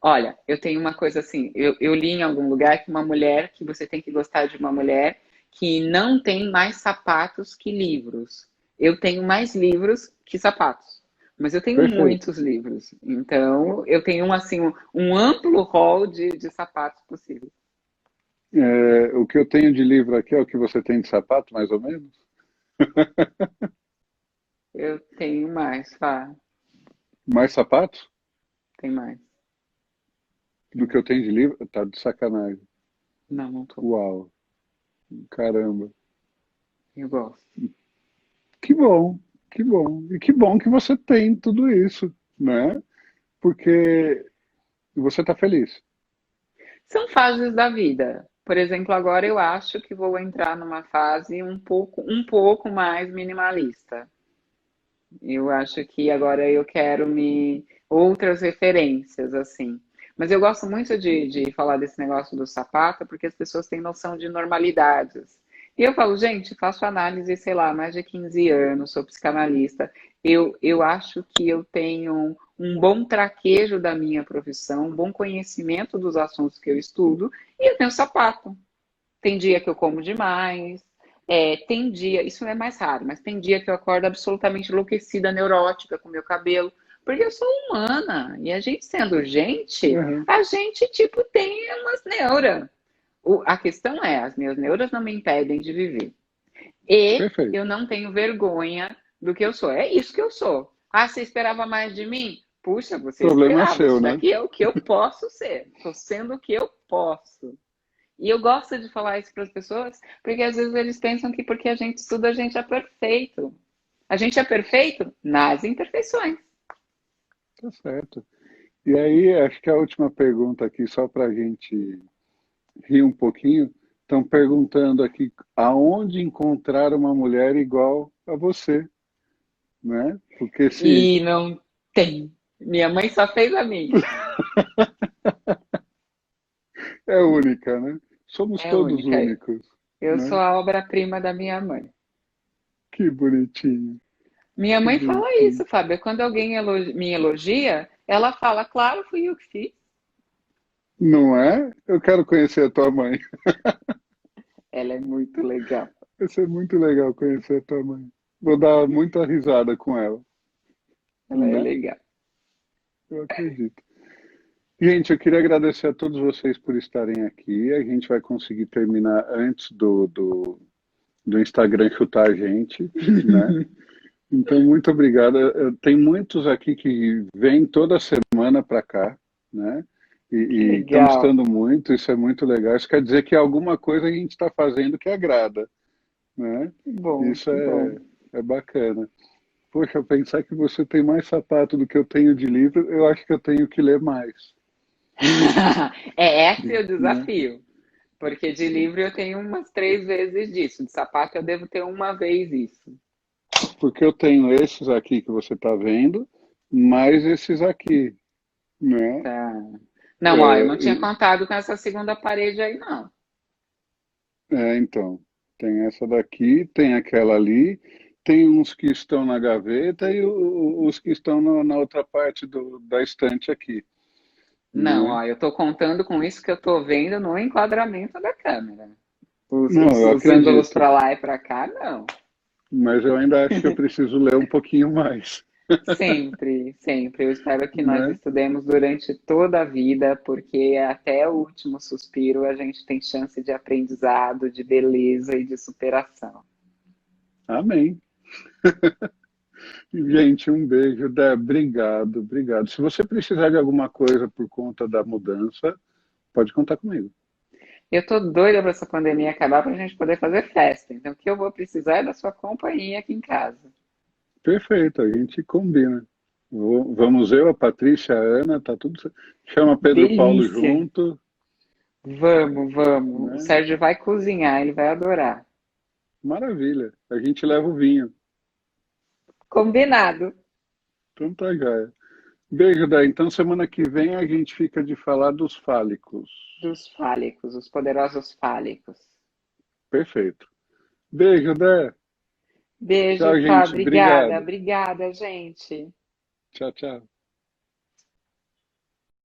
Olha, eu tenho uma coisa assim, eu li em algum lugar que uma mulher, que você tem que gostar de uma mulher que não tem mais sapatos que livros. Eu tenho mais livros que sapatos, mas eu tenho Perfeito. muitos livros. Então, eu tenho assim, um amplo hall de sapatos possíveis. É, o que eu tenho de livro aqui é o que você tem de sapato, mais ou menos? Eu tenho mais, Fá, Mais sapatos tem mais, tem do que eu mais. tenho de livro? Tá de sacanagem. Não, não tô. Uau, caramba. Eu gosto. Que bom, que bom. E que bom que você tem tudo isso, né? Porque você está feliz. São fases da vida. Por exemplo, agora eu acho que vou entrar numa fase um pouco mais minimalista. Eu acho que agora eu quero me outras referências assim. Mas eu gosto muito de falar desse negócio do sapato, porque as pessoas têm noção de normalidades. E eu falo, gente, faço análise, sei lá, há mais de 15 anos, sou psicanalista. Eu acho que eu tenho um bom traquejo da minha profissão, um bom conhecimento dos assuntos que eu estudo, e eu tenho sapato. Tem dia que eu como demais, tem dia, isso é mais raro, mas tem dia que eu acordo absolutamente enlouquecida, neurótica com o meu cabelo, porque eu sou humana, e a gente sendo gente, Uhum, a gente, tipo, tem umas neuras. A questão é, as minhas neuras não me impedem de viver. E eu perfeito. não tenho vergonha do que eu sou. É isso que eu sou. Ah, você esperava mais de mim? Puxa, O você problema é esperava. seu, Isso né? daqui é o que eu posso ser. Estou sendo o que eu posso. E eu gosto de falar isso para as pessoas, porque às vezes eles pensam que porque a gente estuda, a gente é perfeito. A gente é perfeito nas imperfeições. Tá certo. E aí, acho que a última pergunta aqui, só para a gente rir um pouquinho, estão perguntando aqui aonde encontrar uma mulher igual a você, né? Porque se E não tem. Minha mãe só fez a mim. é única, né? Somos É todos única. únicos, Eu sou né? a obra-prima da minha mãe. Que bonitinho, Minha que mãe fala bonitinho. isso, Fábio. Quando alguém me elogia, ela fala, claro, fui eu que fiz. Não é? Eu quero conhecer a tua mãe. Ela é muito legal. Vai ser muito legal conhecer a tua mãe. Vou dar muita risada com ela, Ela é né? legal. Eu acredito. Gente, eu queria agradecer a todos vocês por estarem aqui. A gente vai conseguir terminar antes do Instagram chutar a gente, né? Então, muito obrigado. Tem muitos aqui que vêm toda semana para cá, né? Que E estão legal. gostando muito, isso é muito legal. Isso quer dizer que alguma coisa a gente está fazendo que agrada, né? Que bom, Isso que bom. é bacana. Poxa, pensar que você tem mais sapato do que eu tenho de livro, eu acho que eu tenho que ler mais, É esse o né? desafio. Porque de livro eu tenho umas 3 vezes disso. De sapato eu devo ter uma vez isso. Porque eu tenho esses aqui que você está vendo, mais esses aqui, né? Tá. Não, ó, eu É, não tinha contado com essa segunda parede aí, não. então, tem essa daqui, tem aquela ali, tem uns que estão na gaveta e os que estão na outra parte da estante aqui, Não, né? ó, eu tô contando com isso que eu tô vendo no enquadramento da câmera. Os, Não, os, eu os ângulos acredito, para lá e para cá, não. mas eu ainda acho que eu preciso ler um pouquinho mais, Sempre, sempre. Eu espero que nós né? estudemos durante toda a vida, porque até o último suspiro a gente tem chance de aprendizado, de beleza e de superação. Amém. Gente, um beijo, Dé. Obrigado, obrigado. Se você precisar de alguma coisa por conta da mudança, pode contar comigo. Eu tô doida para essa pandemia acabar para a gente poder fazer festa. Então, o que eu vou precisar é da sua companhia aqui em casa. Perfeito, a gente combina. Vamos eu, a Patrícia, a Ana, tá tudo certo. Chama Pedro Paulo Delícia! junto, Vamos, vamos. O né? Sérgio vai cozinhar, ele vai adorar. Maravilha. A gente leva o vinho. Combinado. Então tá, Gaia. Beijo, Dé. Então semana que vem a gente fica de falar dos fálicos. Dos fálicos, os poderosos fálicos. Perfeito. Beijo, Dé. Beijo, Tchau, Fá. gente. Obrigada, Obrigado. obrigada, gente. Tchau, tchau.